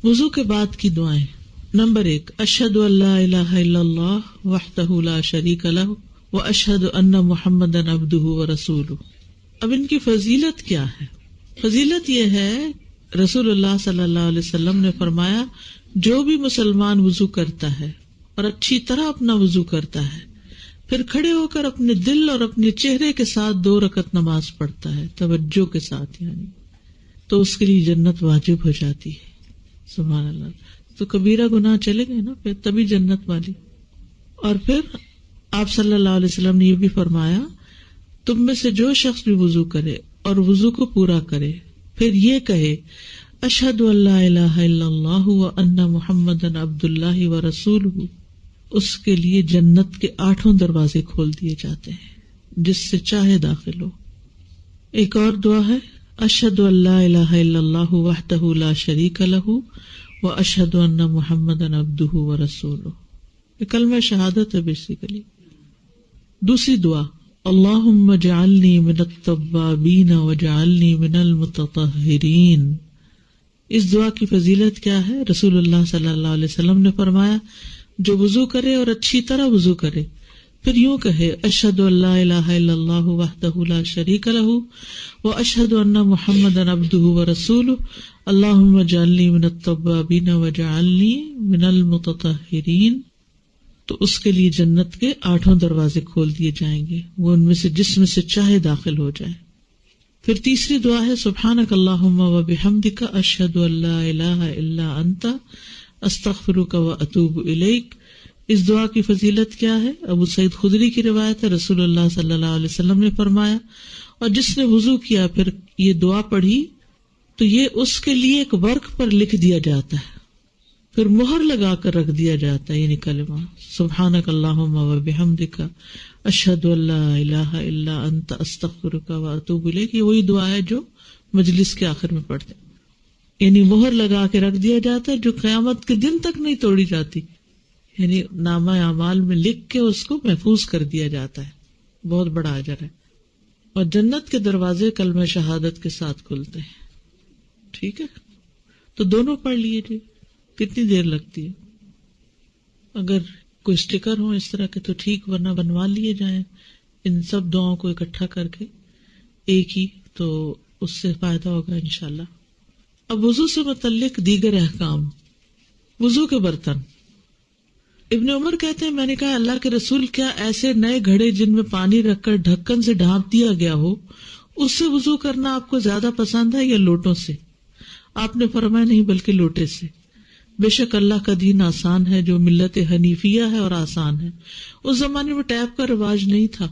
وضو کے بعد کی دعائیں. نمبر 1، اشہد ان لا الہ الا اللہ وحدہ لا شریک لہ واشہد ان محمدا عبدہ ورسولہ. اب ان کی فضیلت کیا ہے؟ فضیلت یہ ہے، رسول اللہ صلی اللہ علیہ وسلم نے فرمایا جو بھی مسلمان وضو کرتا ہے اور اچھی طرح اپنا وضو کرتا ہے، پھر کھڑے ہو کر اپنے دل اور اپنے چہرے کے ساتھ 2 رکعت نماز پڑھتا ہے توجہ کے ساتھ، یعنی تو اس کے لیے جنت واجب ہو جاتی ہے. سبحان اللہ. تو کبیرہ گناہ چلے گئے نا پھر، تبھی جنت والی. اور پھر آپ صلی اللہ علیہ وسلم نے یہ بھی فرمایا تم میں سے جو شخص بھی وضو کرے اور وضو کو پورا کرے پھر یہ کہے اشہد ان لا الہ الا اللہ وان محمدا عبد اللہ ورسولہ، اس کے لیے جنت کے 8 دروازے کھول دیے جاتے ہیں جس سے چاہے داخل ہو. ایک اور دعا ہے، اشہد ان لا الہ الا اللہ وحدہ لا شریک لہ واشہد ان محمدا عبدہ ورسولہ. یہ کلمہ شہادت ہے بیسیکلی. دوسری دعا، اللہم اجعلنی من التوابین واجعلنی من المتطہرین. اس دعا کی فضیلت کیا ہے؟ رسول اللہ صلی اللہ علیہ وسلم نے فرمایا جو وضو کرے اور اچھی طرح وضو کرے پھر یوں کہے اشہد ان لا الہ الا اللہ وحدہ لا شریک لہ واشہد ان محمدا عبدہ ورسولہ اللہم اجعلنی من التوابین واجعلنی من المتطہرین، تو اس کے لیے جنت کے 8 دروازے کھول دیے جائیں گے، وہ ان میں سے جس میں سے چاہے داخل ہو جائے. پھر تیسری دعا ہے سبحانک اللہم وبحمدک اشہد ان لا الہ الا انت استغفرک واتوب الیک. اس دعا کی فضیلت کیا ہے؟ ابو سعید خدری کی روایت ہے، رسول اللہ صلی اللہ علیہ وسلم نے فرمایا اور جس نے وضو کیا پھر یہ دعا پڑھی تو یہ اس کے لیے ایک ورق پر لکھ دیا جاتا ہے، پھر مہر لگا کر رکھ دیا جاتا ہے. یعنی کلمہ سبحانک اللہم وبحمدک اشہد ان لا الہ الا انت استغفرک واتوب الیک. یہ وہی دعا ہے جو مجلس کے آخر میں پڑھتے ہیں، یعنی مہر لگا کے رکھ دیا جاتا ہے جو قیامت کے دن تک نہیں توڑی جاتی، یعنی نامہ اعمال میں لکھ کے اس کو محفوظ کر دیا جاتا ہے. بہت بڑا اجر ہے. اور جنت کے دروازے کلمہ شہادت کے ساتھ کھلتے ہیں. ٹھیک ہے، تو دونوں پڑھ لیجیے. کتنی دیر لگتی ہے؟ اگر کوئی اسٹیکر ہو اس طرح کے تو ٹھیک، ورنہ بنوا لیے جائیں ان سب دعاؤں کو اکٹھا کر کے ایک ہی، تو اس سے فائدہ ہوگا انشاءاللہ. اب وضو سے متعلق دیگر احکام. وضو کے برتن. ابن عمر کہتے ہیں میں نے کہا اللہ کے رسول کیا ایسے نئے گھڑے جن میں پانی رکھ کر ڈھکن سے ڈھانپ دیا گیا ہو اس سے وضو کرنا آپ کو زیادہ پسند ہے یا لوٹوں سے؟ آپ نے فرمایا نہیں بلکہ لوٹے سے. بے شک اللہ کا دین آسان ہے جو ملت حنیفیہ ہے اور آسان ہے. اس زمانے میں ٹیپ کا رواج نہیں تھا،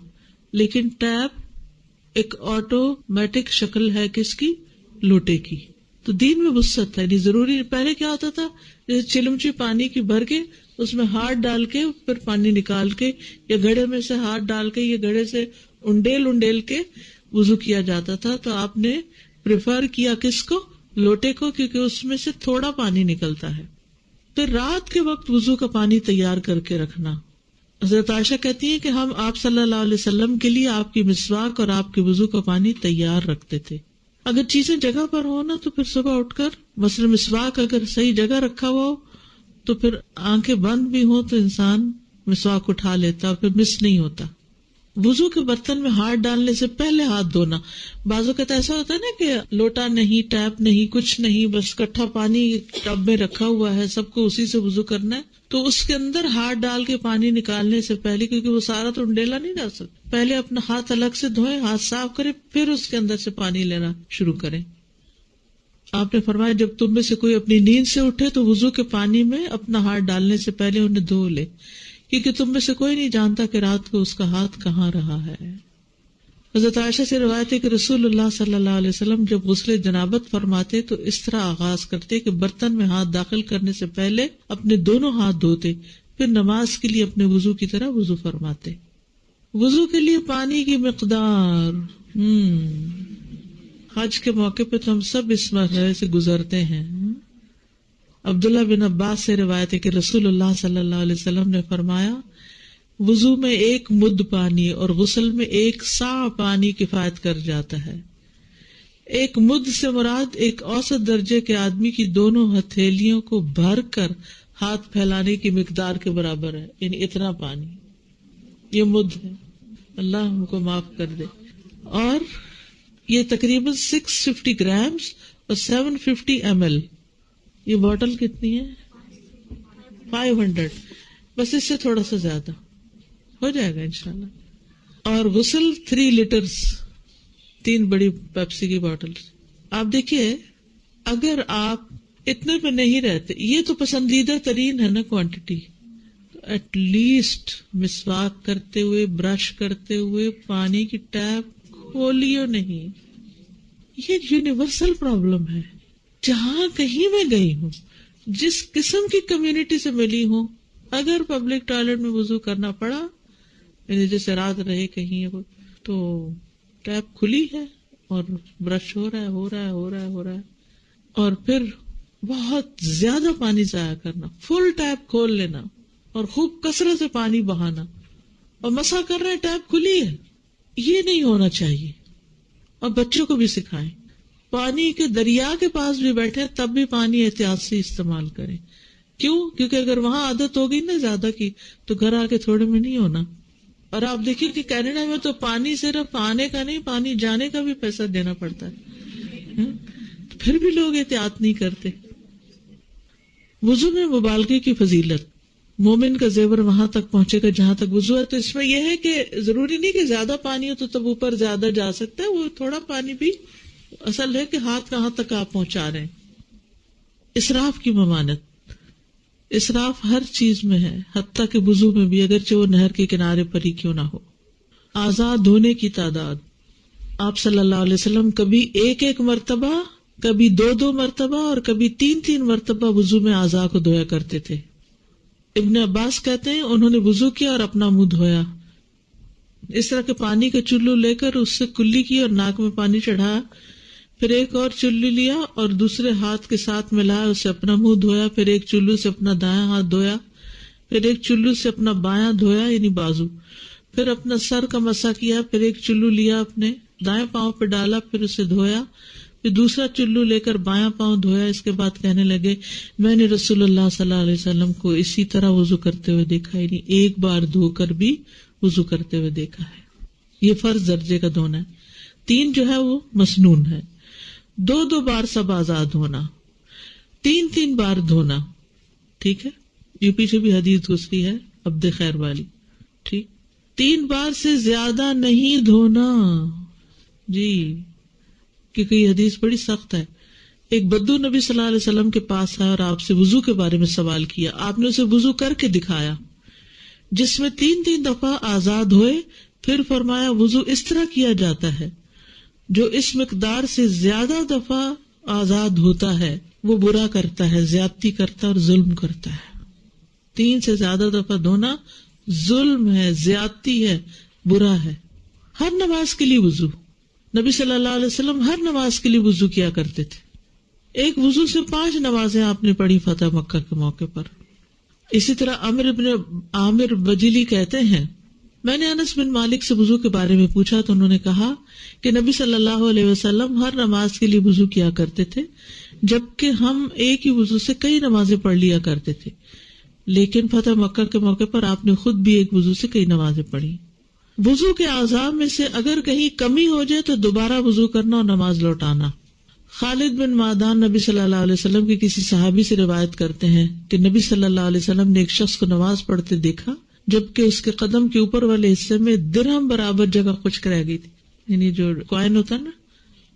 لیکن ٹیپ ایک آٹومیٹک شکل ہے کس کی؟ لوٹے کی. تو دین میں وسعت ہے، نہیں ضروری. پہلے کیا ہوتا تھا جیسے چلمچی پانی کی بھر کے اس میں ہاتھ ڈال کے پھر پانی نکال کے، یا گھڑے میں سے ہاتھ ڈال کے یا گھڑے سے انڈیل کے وضو کیا جاتا تھا. تو آپ نے پریفر کیا کس کو؟ لوٹے کو، کیونکہ اس میں سے تھوڑا پانی نکلتا ہے. پھر رات کے وقت وضو کا پانی تیار کر کے رکھنا. حضرت عائشہ کہتی ہیں کہ ہم آپ صلی اللہ علیہ وسلم کے لیے آپ کی مسواک اور آپ کے وضو کا پانی تیار رکھتے تھے. اگر چیزیں جگہ پر ہو نا تو پھر صبح اٹھ کر، مثلا مسواک اگر صحیح جگہ رکھا ہوا ہو تو پھر آنکھیں بند بھی ہوں تو انسان مسواک اٹھا لیتا اور پھر مس نہیں ہوتا. وضو کے برتن میں ہاتھ ڈالنے سے پہلے ہاتھ دھونا. بعض اوقات ایسا ہوتا ہے نا کہ لوٹا نہیں، ٹیپ نہیں، کچھ نہیں، بس کٹھا پانی ٹب میں رکھا ہوا ہے، سب کو اسی سے وضو کرنا ہے، تو اس کے اندر ہاتھ ڈال کے پانی نکالنے سے پہلے، کیونکہ وہ سارا تو انڈیلا نہیں ڈال سکتا، پہلے اپنا ہاتھ الگ سے دھوئے، ہاتھ صاف کرے، پھر اس کے اندر سے پانی لینا شروع کریں. آپ نے فرمایا جب تم میں سے کوئی اپنی نیند سے اٹھے تو وضو کے پانی میں اپنا ہاتھ ڈالنے سے پہلے انہیں دھو لے، کیونکہ تم میں سے کوئی نہیں جانتا کہ رات کو اس کا ہاتھ کہاں رہا ہے. حضرت عائشہ سے روایت ہے کہ رسول اللہ صلی اللہ علیہ وسلم جب غسل جنابت فرماتے تو اس طرح آغاز کرتے کہ برتن میں ہاتھ داخل کرنے سے پہلے اپنے دونوں ہاتھ دھوتے، پھر نماز کے لیے اپنے وضو کی طرح وضو فرماتے. وضو کے لیے پانی کی مقدار. حج کے موقع پہ تو ہم سب اس مرحلے سے گزرتے ہیں. عبداللہ بن عباس سے روایت ہے کہ رسول اللہ صلی اللہ علیہ وسلم نے فرمایا وضو میں 1 مد پانی اور غسل میں 1 صاع پانی کفایت کر جاتا ہے. ایک مد سے مراد ایک اوسط درجے کے آدمی کی دونوں ہتھیلیوں کو بھر کر ہاتھ پھیلانے کی مقدار کے برابر ہے، یعنی اتنا پانی، یہ مد ہے. اللہ ہم کو معاف کر دے. اور یہ تقریباً 650 گرامز اور 750 ml. یہ بوٹل کتنی ہے؟ 500. بس اس سے تھوڑا سا زیادہ ہو جائے گا انشاءاللہ. اور غسل 3 لیٹرز، 3 بڑی پیپسی کی بوٹل. آپ دیکھیے اگر آپ اتنے پہ نہیں رہتے، یہ تو پسندیدہ ترین ہے نا کوانٹٹی، ایٹ لیسٹ مسواک کرتے ہوئے، برش کرتے ہوئے پانی کی ٹیپ کھولیو نہیں. یہ یونیورسل پرابلم ہے. جہاں کہیں میں گئی ہوں، جس قسم کی کمیونٹی سے ملی ہوں، اگر پبلک ٹوائلٹ میں وضو کرنا پڑا، یعنی جیسے رات رہے کہیں تو ٹیپ کھلی ہے اور برش ہو رہا ہے. اور پھر بہت زیادہ پانی ضائع کرنا، فل ٹیپ کھول لینا اور خوب کثرت سے پانی بہانا، اور مسا کر رہے ٹیپ کھلی ہے، یہ نہیں ہونا چاہیے. اور بچوں کو بھی سکھائیں، پانی کے دریا کے پاس بھی بیٹھے تب بھی پانی احتیاط سے استعمال کریں. کیوں؟ کیونکہ اگر وہاں عادت ہوگی نا زیادہ کی تو گھر آ کے تھوڑے میں نہیں ہونا. اور آپ دیکھیے کہ کینیڈا میں تو پانی صرف آنے کا نہیں، پانی جانے کا بھی پیسہ دینا پڑتا ہے، پھر بھی لوگ احتیاط نہیں کرتے. وضو میں مبالغے کی فضیلت. مومن کا زیور وہاں تک پہنچے گا جہاں تک وضو ہے. تو اس میں یہ ہے کہ ضروری نہیں کہ زیادہ پانی ہو تو تب اوپر زیادہ جا سکتا ہے، وہ تھوڑا پانی بھی اصل ہے کہ ہاتھ کہاں تک آپ پہنچا رہے ہیں. اسراف کی ممانعت. اسراف ہر چیز میں ہے، حتیٰ کہ وضو میں بھی، اگرچہ وہ نہر کے کنارے پر ہی کیوں نہ ہو. اعضاء دھونے کی تعداد. آپ صلی اللہ علیہ وسلم کبھی 1 مرتبہ، کبھی 2 مرتبہ اور کبھی 3 مرتبہ وضو میں اعضاء کو دھویا کرتے تھے. ابن عباس کہتے ہیں انہوں نے وضو کیا اور اپنا منہ دھویا، اس طرح کے پانی کا چلو لے کر اس سے کلی کی اور ناک میں پانی چڑھایا، پھر ایک اور چلو لیا اور دوسرے ہاتھ کے ساتھ ملایا، اسے اپنا منہ دھویا، پھر ایک چلو سے اپنا دایاں ہاتھ دھویا، پھر ایک چلو سے اپنا بایاں دھویا یعنی بازو، پھر اپنا سر کا مسح کیا، پھر ایک چلو لیا اپنے دائیں پاؤں پہ ڈالا، پھر اسے دھویا، پھر دوسرا چلو لے کر بایاں پاؤں دھویا. اس کے بعد کہنے لگے میں نے رسول اللہ صلی اللہ علیہ وسلم کو اسی طرح وضو کرتے ہوئے دیکھا، یعنی ایک بار دھو کر بھی وضو کرتے ہوئے دیکھا ہے. یہ فرض درجے کا دھونا ہے. 3 جو ہے وہ مسنون ہے. 2 بار سب آزاد ہونا، 3 بار دھونا. ٹھیک ہے، یہ پیچھے بھی حدیث گزری ہے عبد خیر والی. ٹھیک، 3 بار سے زیادہ نہیں دھونا جی، کیونکہ یہ حدیث بڑی سخت ہے. ایک بدو نبی صلی اللہ علیہ وسلم کے پاس آیا اور آپ سے وضو کے بارے میں سوال کیا. آپ نے اسے وضو کر کے دکھایا جس میں 3 دفعہ آزاد ہوئے. پھر فرمایا وضو اس طرح کیا جاتا ہے، جو اس مقدار سے زیادہ دفعہ آزاد ہوتا ہے وہ برا کرتا ہے، زیادتی کرتا ہے اور ظلم کرتا ہے. 3 سے زیادہ دفعہ دھونا ظلم ہے، زیادتی ہے، برا ہے. ہر نماز کے لیے وضو. نبی صلی اللہ علیہ وسلم ہر نماز کے لیے وضو کیا کرتے تھے. ایک وضو سے 5 نمازیں آپ نے پڑھی فتح مکہ کے موقع پر. اسی طرح عامر بجلی کہتے ہیں میں نے انس بن مالک سے وضو کے بارے میں پوچھا تو انہوں نے کہا کہ نبی صلی اللہ علیہ وسلم ہر نماز کے لیے وضو کیا کرتے تھے، جبکہ ہم ایک ہی وضو سے کئی نمازیں پڑھ لیا کرتے تھے، لیکن فتح مکہ کے موقع پر آپ نے خود بھی ایک وضو سے کئی نمازیں پڑھی. وضو کے اعضاء میں سے اگر کہیں کمی ہو جائے تو دوبارہ وضو کرنا اور نماز لوٹانا. خالد بن معدان نبی صلی اللہ علیہ وسلم کے کسی صحابی سے روایت کرتے ہیں کہ نبی صلی اللہ علیہ وسلم نے ایک شخص کو نماز پڑھتے دیکھا جبکہ اس کے قدم کے اوپر والے حصے میں درہم برابر جگہ خشک رہ گئی تھی، یعنی جو کوائن ہوتا نا،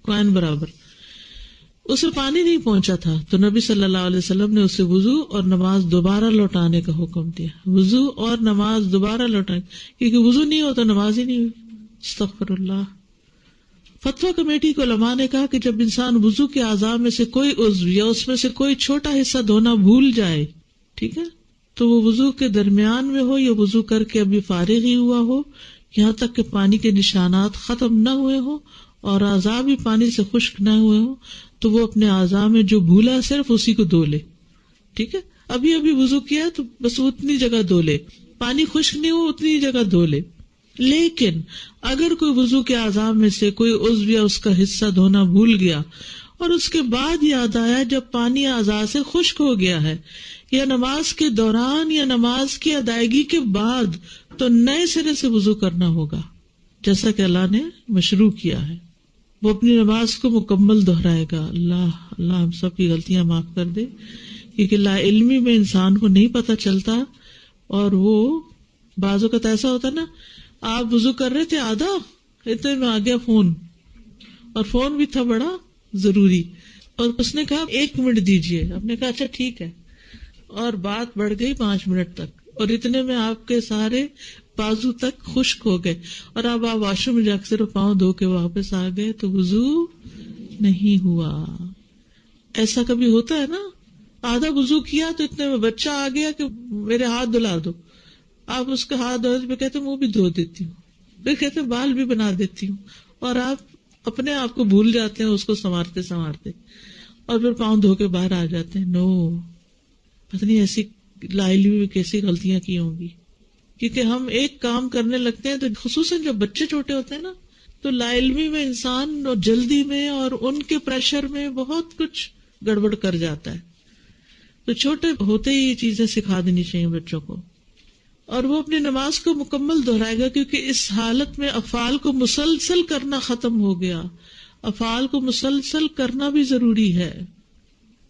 کوائن برابر، اسے پانی نہیں پہنچا تھا. تو نبی صلی اللہ علیہ وسلم نے اسے وضو اور نماز دوبارہ لوٹانے کا حکم دیا. وضو اور نماز دوبارہ لوٹانے، کیونکہ وضو نہیں ہوتا نماز ہی نہیں ہوئی. استغفر اللہ. فتویٰ کمیٹی کے علماء نے کہا کہ جب انسان وضو کے اعضاء میں سے کوئی عضو یا اس میں سے کوئی چھوٹا حصہ دھونا بھول جائے، ٹھیک ہے، تو وہ وضو کے درمیان میں ہو یا وضو کر کے ابھی فارغ ہی ہوا ہو، یہاں تک کہ پانی کے نشانات ختم نہ ہوئے ہوں اور اعضاء بھی پانی سے خشک نہ ہوئے ہوں، تو وہ اپنے اعضاء میں جو بھولا صرف اسی کو دھو لے. ٹھیک ہے، ابھی وضو کیا تو بس اتنی جگہ دھو لے، پانی خشک نہیں ہو اتنی جگہ دھو لے. لیکن اگر کوئی وضو کے اعضاء میں سے کوئی عضو یا اس کا حصہ دھونا بھول گیا اور اس کے بعد یاد آیا جب پانی اعضاء سے خشک ہو گیا ہے، یا نماز کے دوران یا نماز کی ادائیگی کے بعد، تو نئے سرے سے وضو کرنا ہوگا، جیسا کہ اللہ نے مشروع کیا ہے۔ وہ اپنی نماز کو مکمل دہرائے گا۔ اللہ ہم سب کی غلطیاں معاف کر دے، کیونکہ لا علمی میں انسان کو نہیں پتہ چلتا، اور وہ بعض اوقات ایسا ہوتا نا، آپ وضو کر رہے تھے آدھا، اتنے میں آ گیا فون، اور فون بھی تھا بڑا ضروری، اور اس نے کہا 1 منٹ دیجیے، آپ نے کہا اچھا ٹھیک ہے، اور بات بڑھ گئی 5 منٹ تک، اور اتنے میں آپ کے سارے بازو تک خشک ہو گئے، اور اب آپ واش روم میں جا کے صرف پاؤں دھو کے واپس آ گئے تو وضو نہیں ہوا۔ ایسا کبھی ہوتا ہے نا، آدھا وضو کیا تو اتنے میں بچہ آ گیا کہ میرے ہاتھ دھلا دو، آپ اس کا ہاتھ دھونے پہ کہتے ہیں وہ بھی دھو دیتی ہوں، پھر کہتے ہیں بال بھی بنا دیتی ہوں، اور آپ اپنے آپ کو بھول جاتے ہیں اس کو سنوارتے سنوارتے، اور پھر پاؤں دھو کے باہر آ جاتے ہیں۔ نو، پتہ نہیں ایسی لا علمی میں کیسی غلطیاں کی ہوں گی، کیونکہ ہم ایک کام کرنے لگتے ہیں تو خصوصاً جب بچے چھوٹے ہوتے ہیں نا، تو لا علمی میں انسان اور جلدی میں اور ان کے پریشر میں بہت کچھ گڑبڑ کر جاتا ہے۔ تو چھوٹے ہوتے ہی یہ چیزیں سکھا دینی چاہیے بچوں کو، اور وہ اپنی نماز کو مکمل دہرائے گا، کیونکہ اس حالت میں افعال کو مسلسل کرنا ختم ہو گیا۔ افعال کو مسلسل کرنا بھی ضروری ہے۔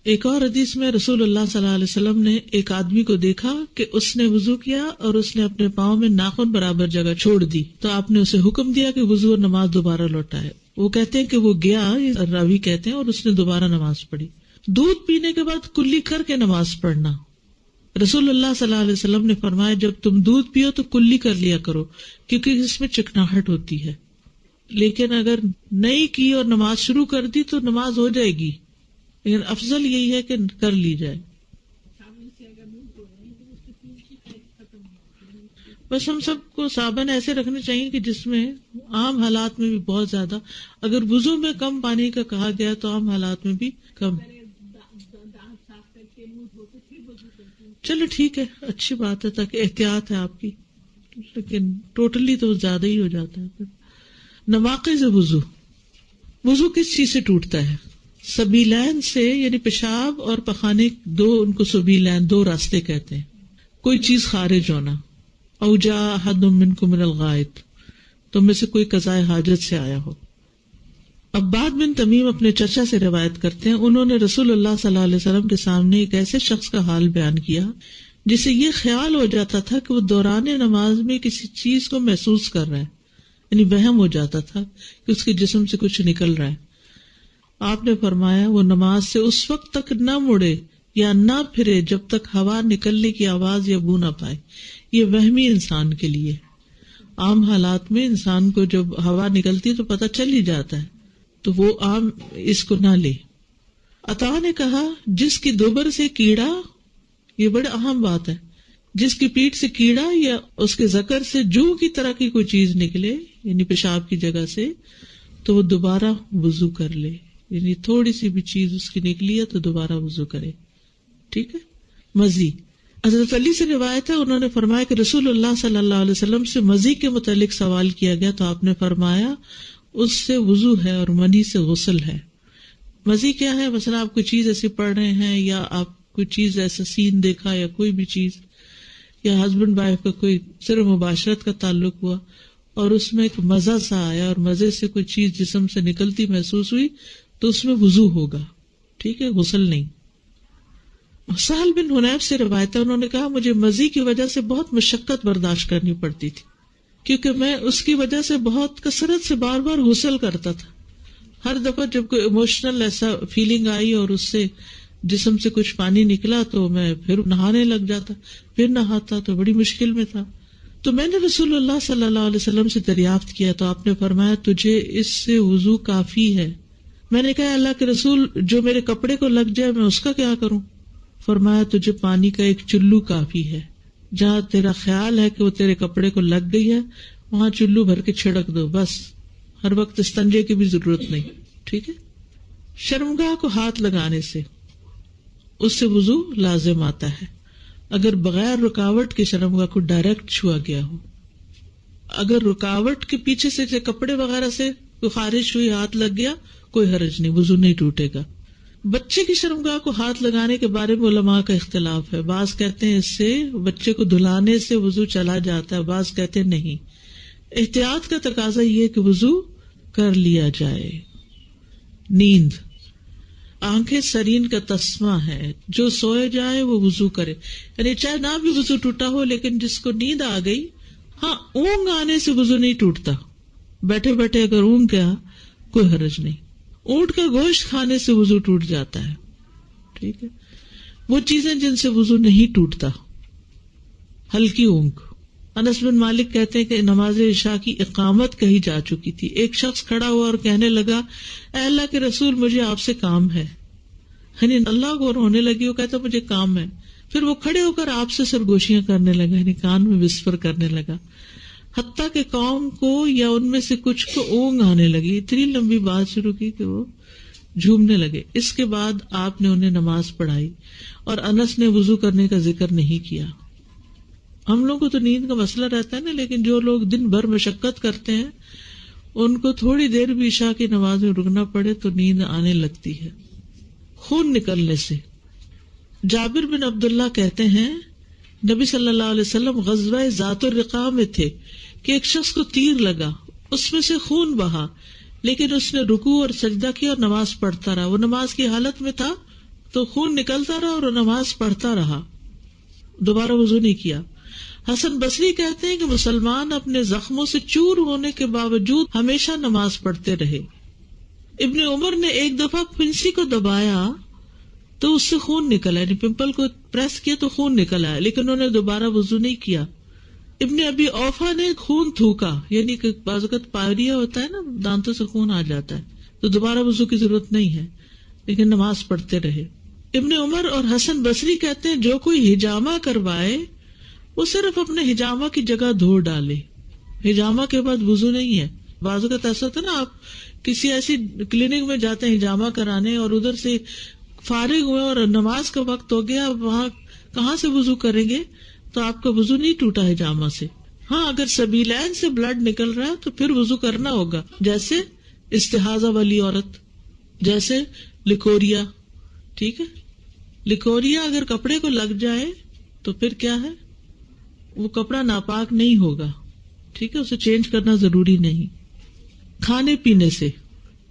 ایک اور حدیث میں رسول اللہ صلی اللہ علیہ وسلم نے ایک آدمی کو دیکھا کہ اس نے وضو کیا اور اس نے اپنے پاؤں میں ناخن برابر جگہ چھوڑ دی، تو آپ نے اسے حکم دیا کہ وضو اور نماز دوبارہ لوٹائے۔ وہ کہتے ہیں کہ وہ گیا، راوی کہتے ہیں، اور اس نے دوبارہ نماز پڑھی۔ دودھ پینے کے بعد کلی کر کے نماز پڑھنا، رسول اللہ صلی اللہ علیہ وسلم نے فرمایا جب تم دودھ پیو تو کلی کر لیا کرو، کیونکہ اس میں چکناہٹ ہوتی ہے، لیکن اگر نہیں کی اور نماز شروع کر دی تو نماز ہو جائے گی، لیکن افضل یہی ہے کہ کر لی جائے۔ بس ہم سب کو صابن ایسے رکھنے چاہیے کہ جس میں عام حالات میں بھی بہت زیادہ، اگر وضو میں کم پانی کا کہا گیا تو عام حالات میں بھی کم۔ چلو ٹھیک ہے، اچھی بات ہے، تاکہ احتیاط ہے آپ کی، لیکن ٹوٹلی تو زیادہ ہی ہو جاتا ہے۔ نواقض وضو، وضو کس چیز سے ٹوٹتا ہے؟ سبیلین سے، یعنی پیشاب اور پخانے، ان کو سبیلین، 2 راستے کہتے ہیں۔ کوئی چیز خارج ہونا، او جاء احد منکم من الغائط، تم میں سے کوئی قضائے حاجت سے آیا ہو۔ عباد بن تمیم اپنے چچا سے روایت کرتے ہیں، انہوں نے رسول اللہ صلی اللہ علیہ وسلم کے سامنے ایک ایسے شخص کا حال بیان کیا جسے یہ خیال ہو جاتا تھا کہ وہ دوران نماز میں کسی چیز کو محسوس کر رہا ہے، یعنی وہم ہو جاتا تھا کہ اس کے جسم سے کچھ نکل رہا ہے۔ آپ نے فرمایا وہ نماز سے اس وقت تک نہ مڑے یا نہ پھرے جب تک ہوا نکلنے کی آواز یا بو نہ پائے۔ یہ وہمی انسان کے لیے، عام حالات میں انسان کو جب ہوا نکلتی تو پتہ چل ہی جاتا ہے، تو وہ عام اس کو نہ لے۔ عطا نے کہا جس کی دوبر سے کیڑا، یہ بڑا اہم بات ہے، جس کی پیٹھ سے کیڑا یا اس کے ذکر سے جو کی طرح کی کوئی چیز نکلے، یعنی پیشاب کی جگہ سے، تو وہ دوبارہ وضو کر لے، یعنی تھوڑی سی بھی چیز اس کی نکلی ہے تو دوبارہ وضو کرے، ٹھیک ہے۔ مزی، حضرت علی سے روایت ہے، انہوں نے فرمایا کہ رسول اللہ صلی اللہ علیہ وسلم سے مزی کے متعلق سوال کیا گیا تو آپ نے فرمایا اس سے وضو ہے اور منی سے غسل ہے۔ مزی کیا ہے؟ مثلا آپ کوئی چیز ایسی پڑھ رہے ہیں، یا آپ کوئی چیز ایسا سین دیکھا، یا کوئی بھی چیز، یا ہسبینڈ وائف کا کوئی صرف مباشرت کا تعلق ہوا اور اس میں ایک مزہ سا آیا اور مزے سے کوئی چیز جسم سے نکلتی محسوس ہوئی تو اس میں وضو ہوگا، ٹھیک ہے، غسل نہیں۔ سہل بن حنیف سے روایت ہے، انہوں نے کہا مجھے مزی کی وجہ سے بہت مشقت برداشت کرنی پڑتی تھی، کیونکہ میں اس کی وجہ سے بہت کثرت سے بار بار غسل کرتا تھا۔ ہر دفعہ جب کوئی ایموشنل ایسا فیلنگ آئی اور اس سے جسم سے کچھ پانی نکلا تو میں پھر نہانے لگ جاتا، پھر نہاتا، تو بڑی مشکل میں تھا۔ تو میں نے رسول اللہ صلی اللہ علیہ وسلم سے دریافت کیا تو آپ نے فرمایا تجھے اس سے وضو کافی ہے۔ میں نے کہا اللہ کے رسول جو میرے کپڑے کو لگ جائے میں اس کا کیا کروں؟ فرمایا تجھے پانی کا ایک چلو کافی ہے، جہاں تیرا خیال ہے کہ وہ تیرے کپڑے کو لگ گئی ہے وہاں چلو بھر کے چھڑک دو، بس، ہر وقت استنجے کی بھی ضرورت نہیں، ٹھیک ہے۔ شرمگاہ کو ہاتھ لگانے سے اس سے وضو لازم آتا ہے، اگر بغیر رکاوٹ کے شرمگاہ کو ڈائریکٹ چھوا گیا ہو، اگر رکاوٹ کے پیچھے سے کپڑے وغیرہ سے کوئی خارش ہوئی، ہاتھ لگ گیا، کوئی حرج نہیں، وضو نہیں ٹوٹے گا. بچے کی شرمگاہ کو ہاتھ لگانے کے بارے میں علماء کا اختلاف ہے. بعض کہتے ہیں اس سے بچے کو دھلانے سے وضو چلا جاتا ہے، بعض کہتے ہیں نہیں. احتیاط کا تقاضا یہ کہ وضو کر لیا جائے. نیند، آنکھیں سرین کا تسمہ ہے، جو سوئے جائے وہ وضو کرے. یعنی چاہے نہ بھی وضو ٹوٹا ہو، لیکن جس کو نیند آ گئی، ہاں اونگ آنے سے وضو نہیں ٹوٹتا، بیٹھے بیٹھے اگر اونگ گیا کوئی حرج نہیں. اونٹ کا گوشت کھانے سے وضو ٹوٹ جاتا ہے. ٹھیک ہے، وہ چیزیں جن سے وضو نہیں ٹوٹتا. ہلکی اونگ. انس بن مالک کہتے ہیں کہ نماز عشاء کی اقامت کہی جا چکی تھی. ایک شخص کھڑا ہوا اور کہنے لگا، اے اللہ کے رسول، مجھے آپ سے کام ہے. یعنی اللہ کو رونے لگی، وہ کہتا مجھے کام ہے. پھر وہ کھڑے ہو کر آپ سے سرگوشیاں کرنے لگا، یعنی کان میں وسپر کرنے لگا، حتیٰ کہ قوم کو یا ان میں سے کچھ کو اونگ آنے لگی. اتنی لمبی بات شروع کی کہ وہ جھومنے لگے. اس کے بعد آپ نے انہیں نماز پڑھائی اور انس نے وضو کرنے کا ذکر نہیں کیا. ہم لوگوں کو تو نیند کا مسئلہ رہتا ہے نا، لیکن جو لوگ دن بھر مشقت کرتے ہیں ان کو تھوڑی دیر بھی عشاء کی نماز میں رکنا پڑے تو نیند آنے لگتی ہے. خون نکلنے سے. جابر بن عبداللہ کہتے ہیں نبی صلی اللہ علیہ وسلم غزوہ ذات الرقاع میں تھے کہ ایک شخص کو تیر لگا، اس میں سے خون بہا، لیکن اس نے رکوع اور سجدہ کیا اور نماز پڑھتا رہا. وہ نماز کی حالت میں تھا تو خون نکلتا رہا اور وہ نماز پڑھتا رہا، دوبارہ وضو نہیں کیا. حسن بصری کہتے ہیں کہ مسلمان اپنے زخموں سے چور ہونے کے باوجود ہمیشہ نماز پڑھتے رہے. ابن عمر نے ایک دفعہ پھنسی کو دبایا تو اس سے خون نکلا، یعنی پمپل کو پریس کیا تو خون نکلا ہے، لیکن انہوں نے دوبارہ وضو نہیں کیا. ابن ابی اوفا نے خون تھوکا، یعنی کہ بعض اوقات پائریا ہوتا ہے نا، دانتوں سے خون آ جاتا ہے تو دوبارہ وضو کی ضرورت نہیں ہے، لیکن نماز پڑھتے رہے. ابن عمر اور حسن بصری کہتے ہیں جو کوئی ہجامہ کروائے وہ صرف اپنے ہجامہ کی جگہ دھو ڈالے، ہجامہ کے بعد وضو نہیں ہے. بعض اوقات ایسا ہوتا ہے نا، آپ کسی ایسی کلینک میں جاتے ہیں ہجامہ کرانے اور ادھر سے فارغ ہوئے اور نماز کا وقت ہو گیا، وہاں کہاں سے وضو کریں گے؟ تو آپ کا وضو نہیں ٹوٹا ہجامہ سے. ہاں اگر سبیلین سے بلڈ نکل رہا ہے تو پھر وضو کرنا ہوگا، جیسے استحاضہ والی عورت، جیسے لکوریا. ٹھیک ہے، لکوریا اگر کپڑے کو لگ جائے تو پھر کیا ہے، وہ کپڑا ناپاک نہیں ہوگا. ٹھیک ہے، اسے چینج کرنا ضروری نہیں. کھانے پینے سے.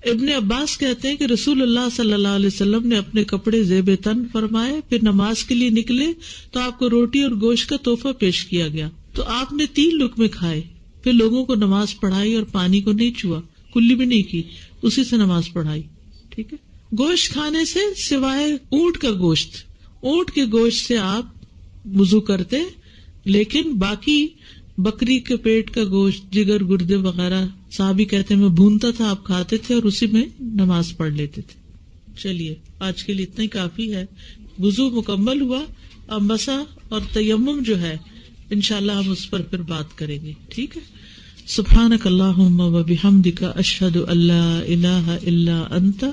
ابن عباس کہتے ہیں کہ رسول اللہ صلی اللہ علیہ وسلم نے اپنے کپڑے زیب تن فرمائے، پھر نماز کے لیے نکلے تو آپ کو روٹی اور گوشت کا تحفہ پیش کیا گیا تو آپ نے 3 لقمے کھائے، پھر لوگوں کو نماز پڑھائی اور پانی کو نہیں چھوا، کلی بھی نہیں کی، اسی سے نماز پڑھائی. ٹھیک ہے. گوشت کھانے سے سوائے اونٹ کا گوشت، اونٹ کے گوشت سے آپ وضو کرتے، لیکن باقی بکری کے پیٹ کا گوشت، جگر، گردے وغیرہ صحابی کہتے ہیں میں بھونتا تھا، آپ کھاتے تھے اور اسی میں نماز پڑھ لیتے تھے. چلیے آج کے لیے اتنا ہی کافی ہے. وضو مکمل ہوا. اب مسح اور تیمم جو ہے انشاءاللہ ہم اس پر پھر بات کریں گے. ٹھیک ہے. سبحانک اللہم و بحمدک، اشہد ان لا الہ الا انت،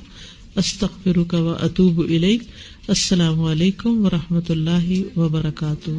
استغفرک و اتوب الیک. السلام علیکم و رحمۃ اللہ وبرکاتہ.